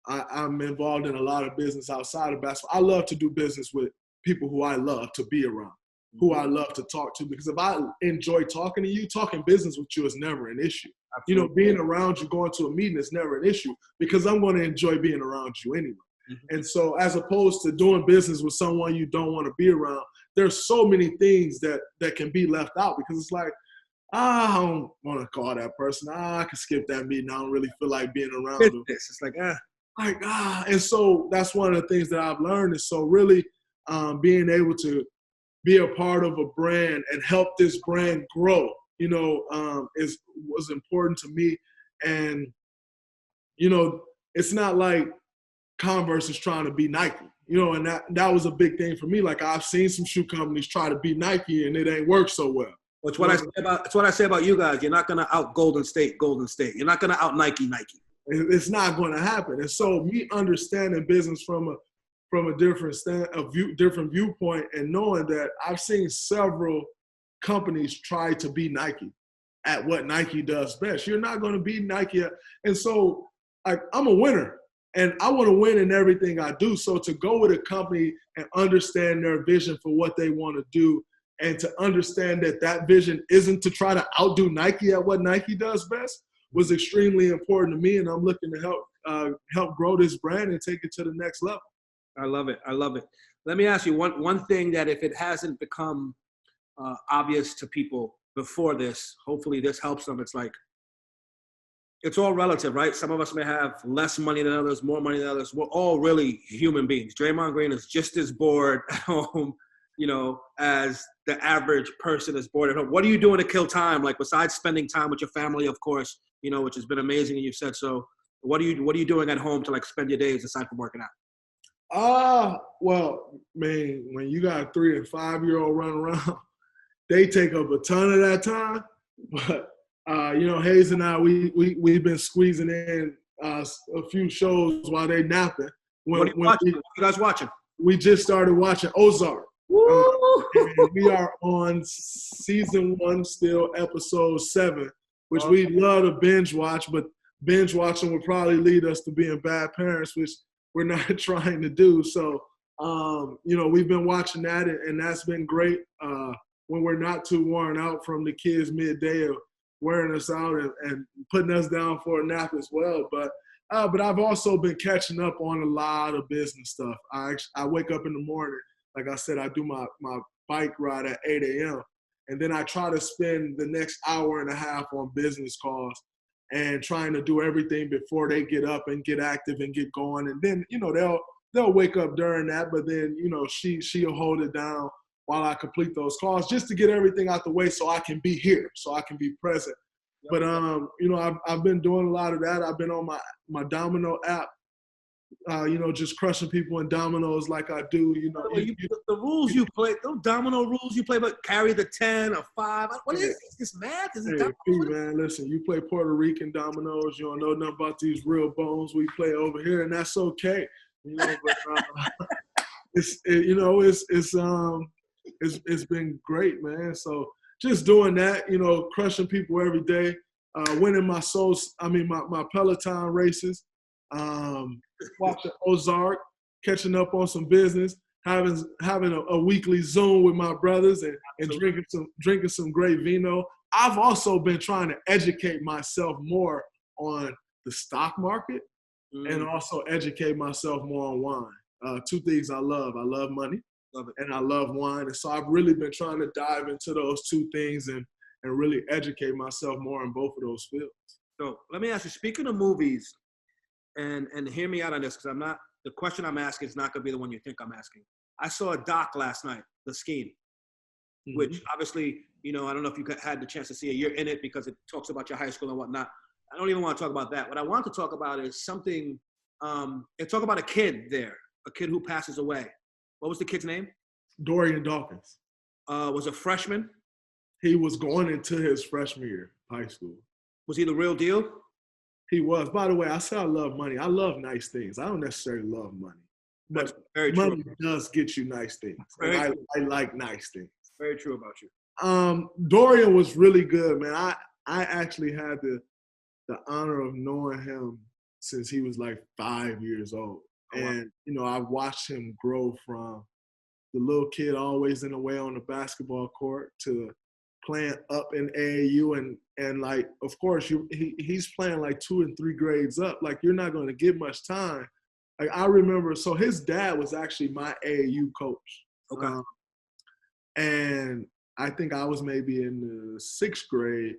I'm involved in a lot of business outside of basketball. I love to do business with people who I love to be around, who I love to talk to, because if I enjoy talking to you, talking business with you is never an issue. Absolutely. Being around you, going to a meeting is never an issue because I'm going to enjoy being around you anyway. Mm-hmm. And so as opposed to doing business with someone you don't want to be around, there's so many things that can be left out because it's like, I don't want to call that person. I can skip that meeting. I don't really feel like being around them. It's like, And so that's one of the things that I've learned is so really being able to be a part of a brand and help this brand grow, was important to me. And, it's not like Converse is trying to be Nike, and that was a big thing for me. Like I've seen some shoe companies try to be Nike and it ain't worked so well. It's what I say about you guys. You're not going to out Golden State. You're not going to out Nike. It's not going to happen. And so me understanding business from a different viewpoint and knowing that I've seen several companies try to be Nike at what Nike does best. You're not going to be Nike. And so I'm a winner and I want to win in everything I do. So to go with a company and understand their vision for what they want to do and to understand that vision isn't to try to outdo Nike at what Nike does best was extremely important to me. And I'm looking to help grow this brand and take it to the next level. I love it. Let me ask you one thing that if it hasn't become obvious to people before this, hopefully this helps them. It's like, it's all relative, right? Some of us may have less money than others, more money than others. We're all really human beings. Draymond Green is just as bored at home, as the average person is bored at home. What are you doing to kill time? Like besides spending time with your family, of course, which has been amazing and you've said so. What are you doing at home to like spend your days aside from working out? Well, man, when you got a 3 and 5 year old running around, they take up a ton of that time. But Hayes and I, we've been squeezing in a few shows while they napping. What are you guys watching? We just started watching Ozark. And we are on season 1 still, episode 7, which we love to binge watch, but binge watching would probably lead us to being bad parents, which we're not trying to do. So, we've been watching that, and that's been great when we're not too worn out from the kids midday of wearing us out and putting us down for a nap as well. But I've also been catching up on a lot of business stuff. I wake up in the morning. Like I said, I do my bike ride at 8 a.m. And then I try to spend the next hour and a half on business calls and trying to do everything before they get up and get active and get going. And then, they'll wake up during that, but then, she'll hold it down while I complete those calls just to get everything out the way so I can be here, so I can be present. Yep. But, I've been doing a lot of that. I've been on my Domino app just crushing people in dominoes like I do. The rules you play, those domino rules you play, but carry the 10 or 5. What is this math? Is it domino? Man, listen, you play Puerto Rican dominoes. You don't know nothing about these real bones we play over here, and that's okay. But it's been great, man. So just doing that, crushing people every day, winning my Peloton races, watching Ozark, catching up on some business, having a weekly Zoom with my brothers and drinking some great vino. I've also been trying to educate myself more on the stock market and also educate myself more on wine. Two things I love. I love money. Love it. And I love wine. And so I've really been trying to dive into those two things and really educate myself more in both of those fields. So let me ask you, speaking of movies, and hear me out on this, because the question I'm asking is not going to be the one you think I'm asking. I saw a doc last night, The Scheme, which obviously, I don't know if you had the chance to see it. You're in it because it talks about your high school and whatnot. I don't even want to talk about that. What I want to talk about is something, it talk about a kid who passes away. What was the kid's name? Dorian Dawkins. Was a freshman. He was going into his freshman year, high school. Was he the real deal? He was. By the way, I said I love money. I love nice things. I don't necessarily love money. But money does get you nice things. I like nice things. Very true about you. Dorian was really good, man. I actually had the honor of knowing him since he was like 5 years old. And, I watched him grow from the little kid always in the way on the basketball court to playing up in AAU. And like, of course, he's playing like 2 and 3 grades up. Like, you're not going to get much time. Like, I remember, so his dad was actually my AAU coach. Okay. And I think I was maybe in the 6th grade.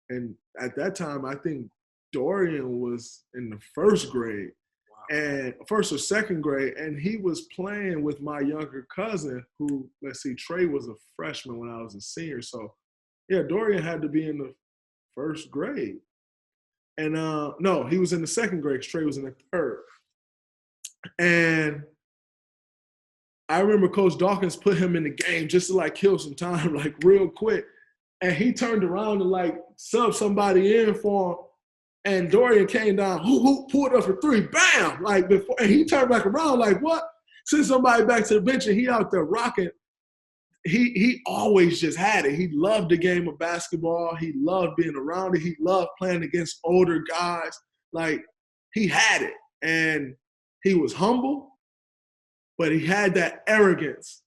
And at that time, I think Dorian was in the 1st grade. And 1st or 2nd grade, and he was playing with my younger cousin who, Trey was a freshman when I was a senior. So, yeah, Dorian had to be in the 1st grade. And, no, he was in the 2nd grade because Trey was in the 3rd. And I remember Coach Dawkins put him in the game just to, kill some time, real quick. And he turned around to, sub somebody in for him. And Dorian came down, who pulled up for 3, bam! Before, and he turned back around, what? Sent somebody back to the bench, and he out there rocking. He always just had it. He loved the game of basketball. He loved being around it. He loved playing against older guys. He had it. And he was humble, but he had that arrogance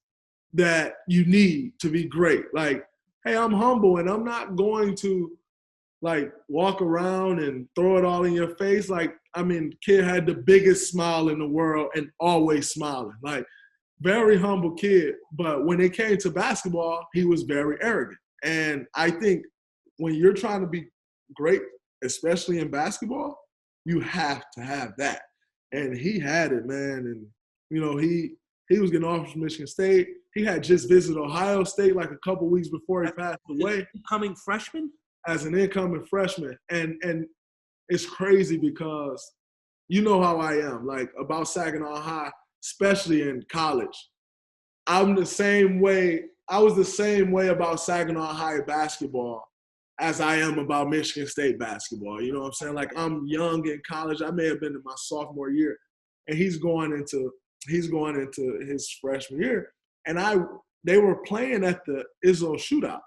that you need to be great. Hey, I'm humble, and I'm not going to walk around and throw it all in your face. Kid had the biggest smile in the world and always smiling. Very humble kid. But when it came to basketball, he was very arrogant. And I think when you're trying to be great, especially in basketball, you have to have that. And he had it, man. And, he was getting offers from Michigan State. He had just visited Ohio State a couple weeks before he passed away. Incoming freshman? As an incoming freshman. And it's crazy because you know how I am, about Saginaw High, especially in college. I'm the same way. I was the same way about Saginaw High basketball as I am about Michigan State basketball. You know what I'm saying? I'm young in college. I may have been in my sophomore year, and he's going into his freshman year. And they were playing at the Izzo shootout.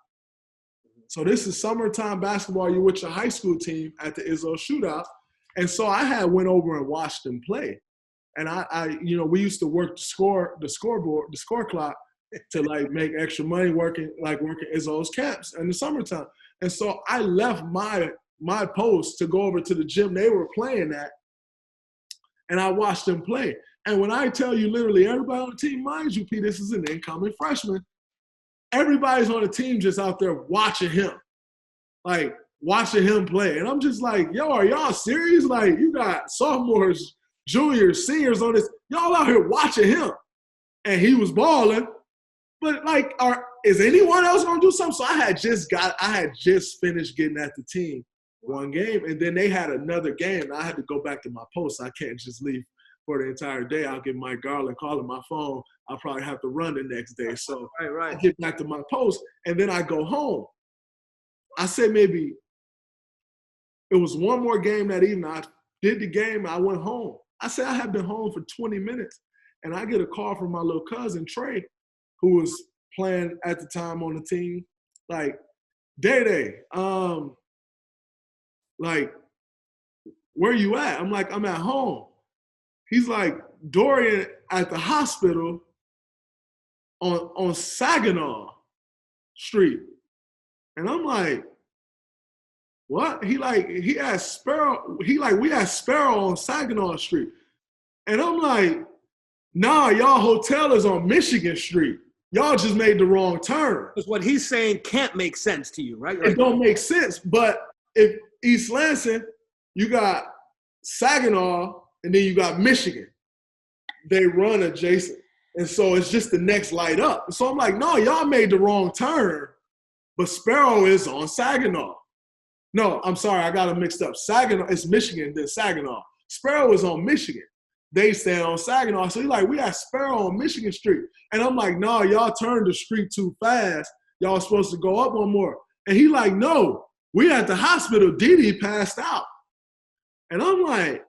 So this is summertime basketball. You're with your high school team at the Izzo shootout. And so I had went over and watched them play. And I we used to work the score clock to make extra money working Izzo's camps in the summertime. And so I left my post to go over to the gym they were playing at, and I watched them play. And when I tell you literally everybody on the team, mind you, P, this is an incoming freshman, everybody's on the team just out there watching him, watching him play. And I'm just yo, are y'all serious? You got sophomores, juniors, seniors on this. Y'all out here watching him. And he was balling. But, is anyone else going to do something? So I had just finished getting at the team one game. And then they had another game. And I had to go back to my post. I can't just leave for the entire day. I'll get Mike Garland calling my phone. I'll probably have to run the next day. So Right. I get back to my post, and then I go home. I said maybe it was one more game that evening. I did the game. I went home. I said I had been home for 20 minutes, and I get a call from my little cousin, Trey, who was playing at the time on the team. Like, Day, like, where you at? I'm like, I'm at home. He's like, Dorian at the hospital on Saginaw Street. And I'm like, what? We had Sparrow on Saginaw Street. And I'm like, nah, y'all hotel is on Michigan Street. Y'all just made the wrong turn. Because what he's saying can't make sense to you, right? It don't make sense. But if East Lansing, you got Saginaw, and then you got Michigan. They run adjacent. And so it's just the next light up. So I'm like, no, y'all made the wrong turn, but Sparrow is on Saginaw. No, I'm sorry, I got it mixed up. Saginaw, it's Michigan, then Saginaw. Sparrow is on Michigan. They stand on Saginaw. So he's like, we got Sparrow on Michigan Street. And I'm like, no, y'all turned the street too fast. Y'all supposed to go up one more. And he like, no, we at the hospital. Didi passed out. And I'm like,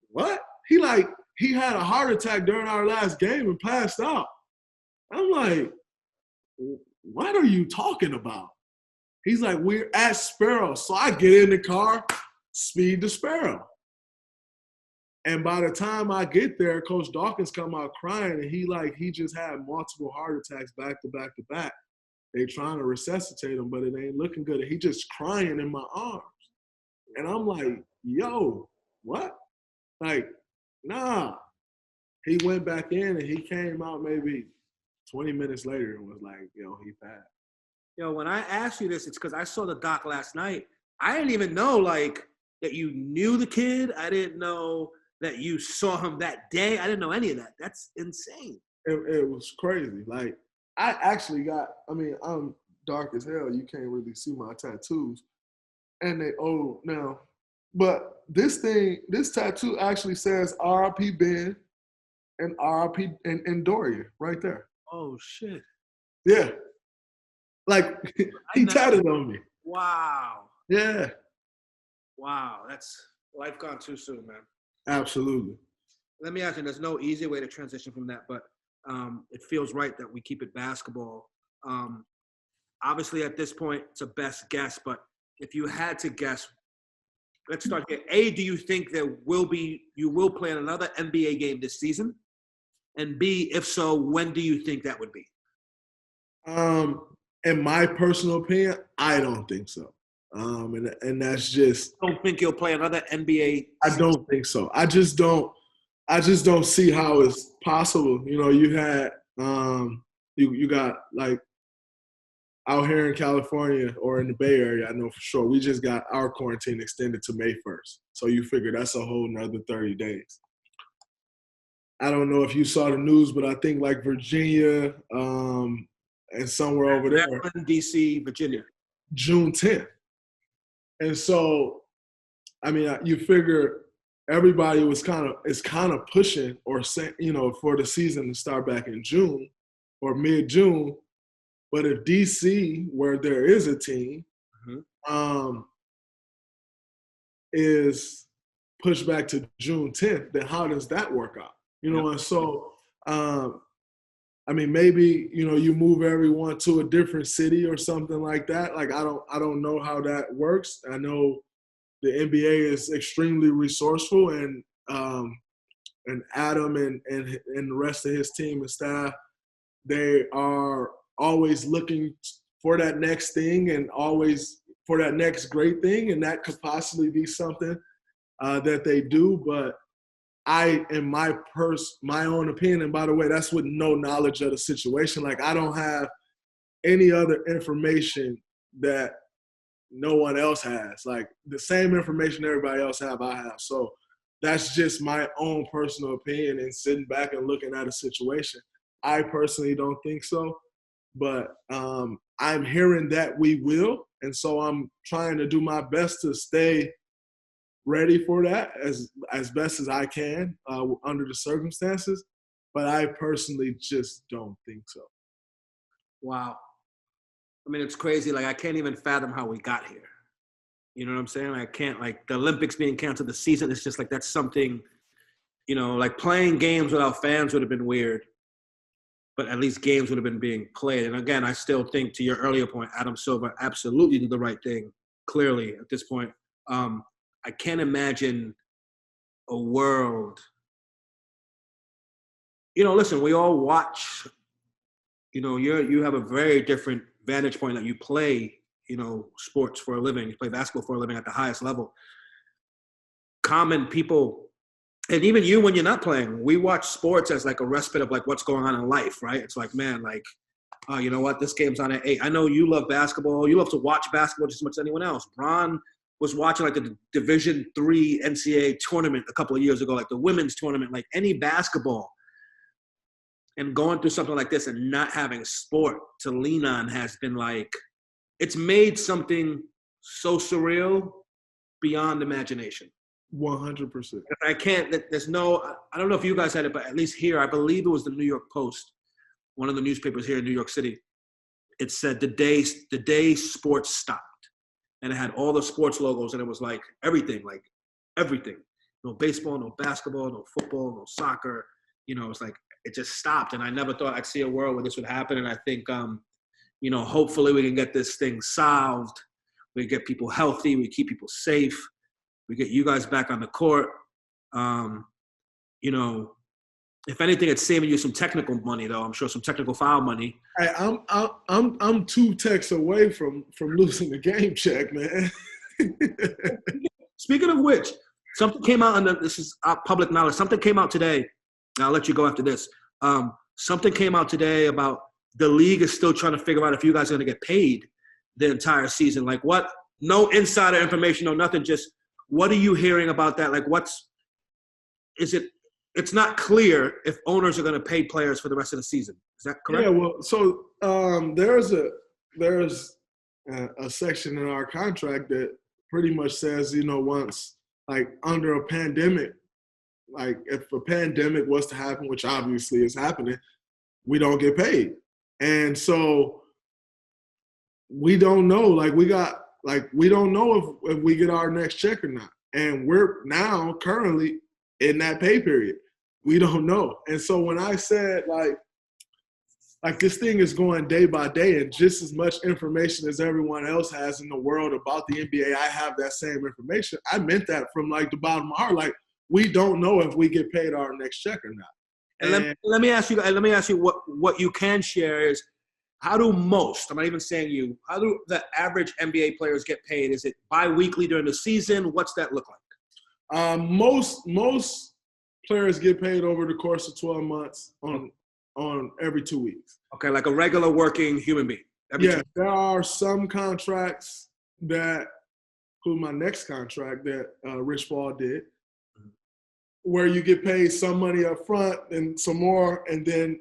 what? He had a heart attack during our last game and passed out. I'm like, what are you talking about? He's like, we're at Sparrow. So I get in the car, speed to Sparrow. And by the time I get there, Coach Dawkins come out crying, and he just had multiple heart attacks back to back to back. They trying to resuscitate him, but it ain't looking good. And he just crying in my arms. And I'm like, yo, what? Like, nah. He went back in, and he came out maybe 20 minutes later and was like, yo, he passed. Yo, when I asked you this, it's because I saw the doc last night. I didn't even know, like, that you knew the kid. I didn't know that you saw him that day. I didn't know any of that. That's insane. It was crazy. Like, I actually I'm dark as hell. You can't really see my tattoos. And they old now. But this tattoo actually says R.I.P. Ben and R.I.P. and Dorian right there. Oh, shit. Yeah. Like, he tatted on me. Wow. Yeah. Wow. That's life gone too soon, man. Absolutely. Let me ask you, there's no easy way to transition from that, but it feels right that we keep it basketball. Obviously, at this point, it's a best guess, but if you had to guess, let's start here. A, do you think you will play in another NBA game this season? And B, if so, when do you think that would be? In my personal opinion, I don't think so. And that's just. I don't think you'll play another NBA. I don't think so. I just don't see how it's possible. You know, you had you got like out here in California or in the Bay Area, I know for sure, we just got our quarantine extended to May 1st. So you figure that's a whole nother 30 days. I don't know if you saw the news, but I think like Virginia and somewhere over there. D.C., Virginia. June 10th. And so, I mean, you figure everybody is kind of pushing or saying, you know, for the season to start back in June or mid-June. But if DC, where there is a team, is pushed back to June 10th, then how does that work out? You know, and so, I mean, maybe, you know, you move everyone to a different city or something like that. Like, I don't know how that works. I know the NBA is extremely resourceful, and Adam and the rest of his team and staff, they are always looking for that next thing and always for that next great thing, and that could possibly be something that they do. But in my own opinion, and by the way, that's with no knowledge of the situation. Like, I don't have any other information that no one else has. Like, the same information everybody else have, I have. So that's just my own personal opinion and sitting back and looking at a situation. I personally don't think so, but I'm hearing that we will, and so I'm trying to do my best to stay ready for that as best as I can under the circumstances. But I personally just don't think so. Wow. I mean, it's crazy. Like, I can't even fathom how we got here. You know what I'm saying? I can't, like, the Olympics being canceled, the season, it's just like that's something, you know, like playing games without fans would have been weird, but at least games would have been being played. And again, I still think, to your earlier point, Adam Silver absolutely did the right thing, clearly, at this point. I can't imagine a world. You know, listen, we all watch, you know, you have a very different vantage point that you play, you know, sports for a living. You play basketball for a living at the highest level. Common people, and even you when you're not playing, we watch sports as like a respite of like what's going on in life, right? It's like, man, like, you know what, this game's on at 8. I know you love basketball. You love to watch basketball just as much as anyone else. Bron was watching like the Division III NCAA tournament a couple of years ago, like the women's tournament, like any basketball. And going through something like this and not having sport to lean on has been like, it's made something so surreal beyond imagination. 100%. I can't, there's no, I don't know if you guys had it, but at least here, I believe it was the New York Post, one of the newspapers here in New York City. It said the day sports stopped. And it had all the sports logos, and it was like everything. No baseball, no basketball, no football, no soccer. You know, it's like, it just stopped. And I never thought I'd see a world where this would happen. And I think, you know, hopefully we can get this thing solved. We get people healthy. We keep people safe. We get you guys back on the court. You know, if anything, it's saving you some technical money, though. I'm sure some technical foul money. Hey, I'm 2 texts away from losing the game check, man. Speaking of which, something came out, and this is public knowledge. Something came out today, and I'll let you go after this. Something came out today about the league is still trying to figure out if you guys are going to get paid the entire season. Like what? No insider information, no nothing. Just what are you hearing about that? Like it's not clear if owners are going to pay players for the rest of the season. Is that correct? Yeah, well, so there's a section in our contract that pretty much says, you know, once, like, under a pandemic, like if a pandemic was to happen, which obviously is happening, we don't get paid. And so we don't know, we don't know if we get our next check or not. And we're now currently in that pay period. We don't know. And so when I said, like this thing is going day by day, and just as much information as everyone else has in the world about the NBA, I have that same information. I meant that from like the bottom of my heart. Like, we don't know if we get paid our next check or not. And let me ask you what you can share is, how do most, I'm not even saying you, how do the average NBA players get paid? Is it bi-weekly during the season? What's that look like? Most players get paid over the course of 12 months on every 2 weeks. Okay, like a regular working human being. There are some contracts that, including my next contract that Rich Paul did, where you get paid some money up front and some more, and then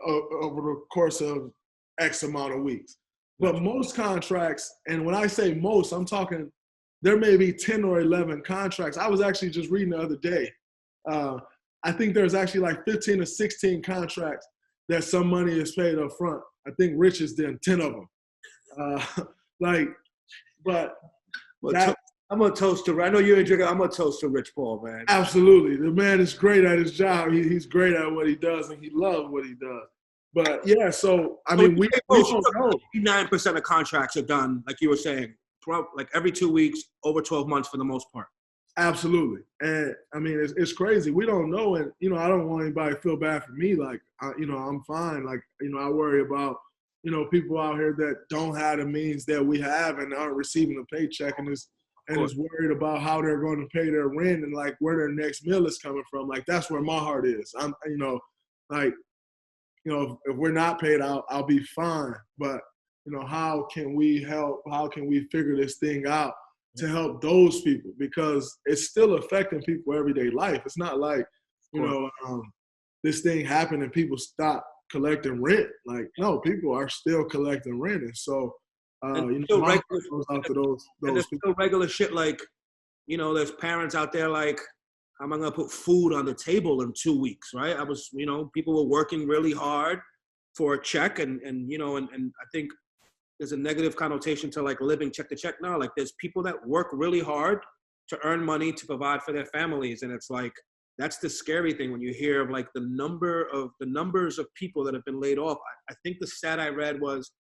over the course of X amount of weeks. But most contracts, and when I say most, I'm talking there may be 10 or 11 contracts. I was actually just reading the other day. I think there's actually like 15 or 16 contracts that some money is paid up front. I think Rich has done 10 of them. I'm going to toast to, I know you're a drinker, I'm going to toast to Rich Paul, man. Absolutely. The man is great at his job. He's great at what he does, and he loves what he does. But, yeah, so, I mean, we don't know. 89% of contracts are done, like you were saying, like every 2 weeks, over 12 months for the most part. Absolutely. And, I mean, it's crazy. We don't know, and, you know, I don't want anybody to feel bad for me. Like, you know, I'm fine. Like, you know, I worry about, you know, people out here that don't have the means that we have and aren't receiving a paycheck and is worried about how they're going to pay their rent and, like, where their next meal is coming from. Like, that's where my heart is. I'm, you know, like, you know, if we're not paid, I'll be fine. But, you know, how can we help? How can we figure this thing out to help those people? Because it's still affecting people everyday life. It's not like, you know, this thing happened and people stop collecting rent. Like, no, people are still collecting rent. And so, you know, there's still regular shit like, there's parents out there like, how am I going to put food on the table in 2 weeks, right? People were working really hard for a check, and I think there's a negative connotation to like living check to check now. Like there's people that work really hard to earn money to provide for their families, and it's like that's the scary thing when you hear of like the numbers of people that have been laid off. I think the stat I read was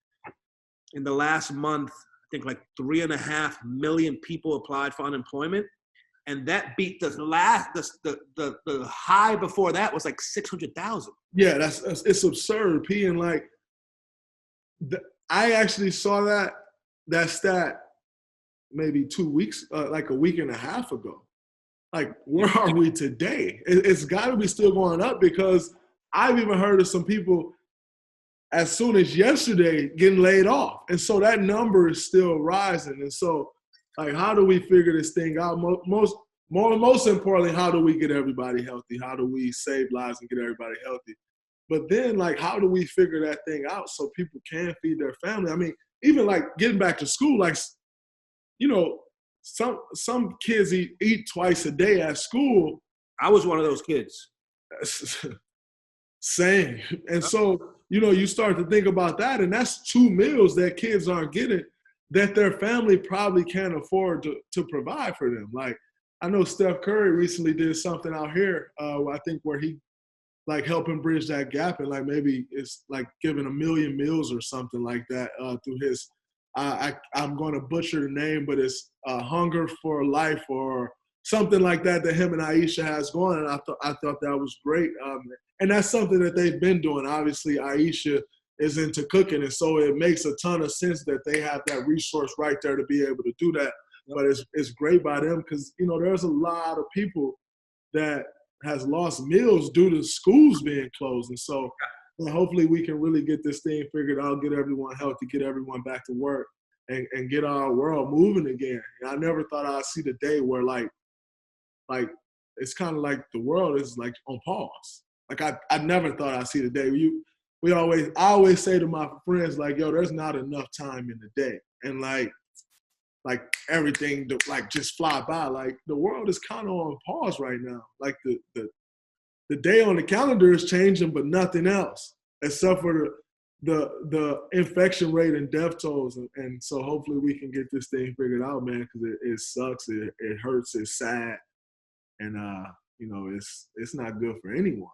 in the last month, I think like 3.5 million people applied for unemployment. And that beat the high before that was like 600,000. Yeah, it's absurd, P. And like, I actually saw that stat maybe 2 weeks, like a week and a half ago. Like, where are we today? It's got to be still going up, because I've even heard of some people as soon as yesterday getting laid off. And so that number is still rising. And so, like, how do we figure this thing out? Most importantly, how do we get everybody healthy? How do we save lives and get everybody healthy? But then, like, how do we figure that thing out so people can feed their family? I mean, even like getting back to school, like, some kids eat twice a day at school. I was one of those kids. Same. And so, you start to think about that, and that's 2 meals that kids aren't getting that their family probably can't afford to provide for them. Like, I know Steph Curry recently did something out here, I think, where he like helping bridge that gap, and like maybe it's like giving 1 million meals or something like that through his, I'm going to butcher the name, but it's Hunger for Life or something like that him and Aisha has going. And I thought that was great. And that's something that they've been doing. Obviously, Aisha is into cooking, and so it makes a ton of sense that they have that resource right there to be able to do that. But it's great by them, because there's a lot of people that has lost meals due to schools being closed, and so hopefully we can really get this thing figured out, get everyone healthy, get everyone back to work, and get our world moving again. And I never thought I'd see the day where like it's kind of like the world is like on pause. Like I never thought I'd see the day. I always say to my friends, like, yo, there's not enough time in the day, and like everything to like just fly by. Like the world is kind of on pause right now. Like the day on the calendar is changing, but nothing else except for the infection rate and death tolls. And so hopefully we can get this thing figured out, man, because it sucks, it hurts, it's sad, and it's not good for anyone.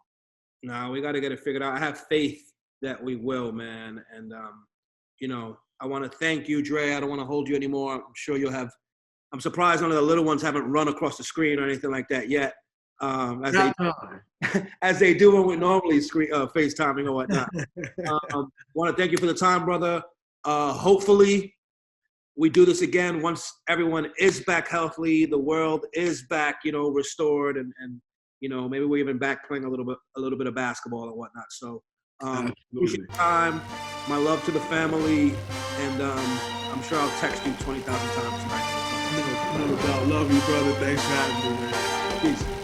No, we got to get it figured out. I have faith that we will, man. And I want to thank you, Dre. I don't want to hold you anymore. I'm sure you'll have – I'm surprised none of the little ones haven't run across the screen or anything like that yet, as they do when we normally FaceTiming or whatnot. Want to thank you for the time, brother. Hopefully we do this again once everyone is back healthy, the world is back, restored, and maybe we're even back playing a little bit of basketball and whatnot. So appreciate your time. My love to the family, and I'm sure I'll text you 20,000 times tonight. No doubt. Love you, brother. Thanks for having me, man. Peace.